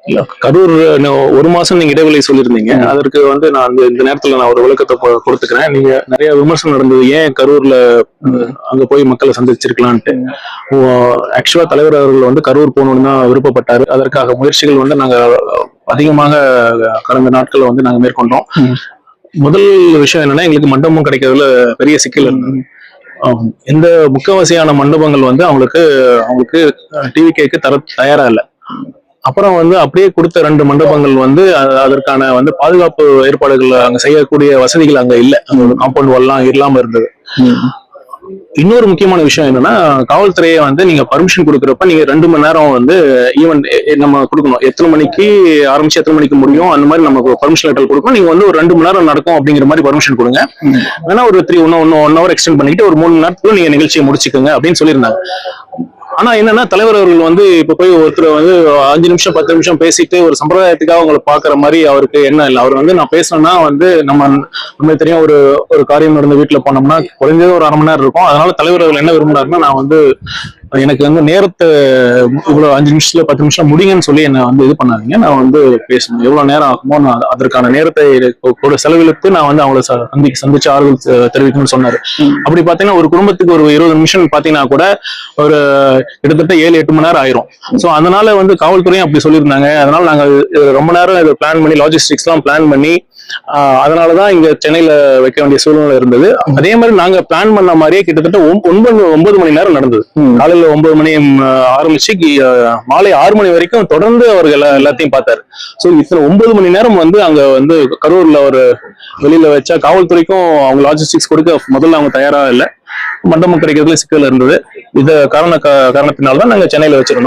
இல்ல கரூர் ஒரு மாசம் நீங்க இடைவெளி சொல்லியிருந்தீங்க. அதற்கு நான் இந்த நேரத்துல நான் ஒரு விளக்கத்தை கொடுத்துக்கிறேன். நீங்க நிறைய விமர்சனம் நடந்தது, ஏன் கரூர்ல அங்க போய் மக்களை சந்திச்சிருக்கலான்ட்டு. ஆக்சுவலா தலைவர் அவர்கள் கரூர் போகணும்னு தான் விருப்பப்பட்டாரு. அதற்காக முயற்சிகள் நாங்க அதிகமாக கடந்த நாட்கள் நாங்க மேற்கொண்டோம். முதல் விஷயம் என்னன்னா, எங்களுக்கு மண்டபம் கிடைக்கிறதுல பெரிய சிக்கல் இருந்தது. எந்த முக்கவாசியான மண்டபங்கள் அவங்களுக்கு டிவிகேக்கு தயாரா இல்லை. அப்புறம் அப்படியே கொடுத்த 2 மண்டபங்கள் அதற்கான பாதுகாப்பு ஏற்பாடுகள் அங்க செய்யக்கூடிய வசதிகள் அங்க இல்ல. காம்பவுண்ட் வால்லாம் இல்லாம இருந்தது. இன்னொரு முக்கியமான விஷயம் என்னன்னா, காவல்துறையை நீங்க பர்மிஷன் கொடுக்குறப்ப நீங்க 2 மணி நேரம் ஈவென்ட் நம்ம கொடுக்கணும். எத்தனை மணிக்கு ஆரம்பிச்சு எத்தனை மணிக்கு முடியும், அந்த மாதிரி நமக்கு பர்மிஷன் லெட்டர் கொடுக்கணும். நீங்க ஒரு 2 மணி நேரம் நடக்கும் அப்படிங்கிற மாதிரி பர்மிஷன் கொடுங்க. வேணா ஒரு 1 ஹவர் எக்ஸ்டெண்ட் பண்ணிட்டு ஒரு 3 மணி நேரத்துக்குள்ள நீங்க நிகழ்ச்சியை முடிச்சுக்கோங்க அப்படின்னு சொல்லியிருந்தாங்க. ஆனா என்னன்னா, தலைவர் அவர்கள் இப்ப போய் ஒருத்தர் 5 நிமிஷம் 10 நிமிஷம் பேசிட்டு ஒரு சம்பிரதாயத்துக்காக அவங்களை பாக்குற மாதிரி அவருக்கு என்ன இல்லை. அவர் நான் பேசணும்னா நம்ம தெரியும், ஒரு காரியம் நடந்த வீட்டுல போனோம்னா குறைஞ்சது ஒரு 1/2 மணி நேரம் இருக்கும். அதனால தலைவர் அவர்கள் என்ன விரும்பினாருன்னா, நான் எனக்கு நேரத்தை இவ்வளவு 5 நிமிஷத்துல 10 நிமிஷம் முடிங்கன்னு சொல்லி என்ன இது பண்ணாதீங்க, நான் பேசணும், எவ்வளவு நேரம் ஆகுமோ நான் அதற்கான நேரத்தை ஒரு செலவிழுத்து நான் அவங்களை சந்திச்சு ஆறுதல் தெரிவிக்கணும்னு சொன்னாரு. அப்படி பாத்தீங்கன்னா ஒரு குடும்பத்துக்கு ஒரு 20 நிமிஷம் பாத்தீங்கன்னா கூட ஒரு கிட்டத்தட்ட 7-8 மணி நேரம் ஆயிரும். சோ அதனால காவல்துறையும் அப்படி சொல்லியிருந்தாங்க. அதனால நாங்க ரொம்ப நேரம் இதை பிளான் பண்ணி லாஜிஸ்டிக்ஸ் எல்லாம் பிளான் பண்ணி அதனாலதான் இங்க சென்னையில வைக்க வேண்டிய சூழ்நிலை இருந்தது. அதே மாதிரி நாங்க பிளான் பண்ண மாதிரியே கிட்டத்தட்ட 9 மணி நேரம் நடந்தது. காலையில 9 மணி ஆரம்பிச்சு மாலை 6 மணி வரைக்கும் தொடர்ந்து அவர்கள் எல்லாத்தையும் பார்த்தாரு. சோ இத்தனை 9 மணி நேரம் அங்க கரூர்ல ஒரு வெளியில வச்சா காவல்துறைக்கும் அவங்க லாஜிஸ்டிக்ஸ் கொடுக்க முதல்ல அவங்க தயாரா இல்லை. மண்டபம் கிடைக்கிறதுல சிக்கல் இருந்தது. காரணத்தினால்தான் நாங்க சென்னையில வச்சிருந்தோம்.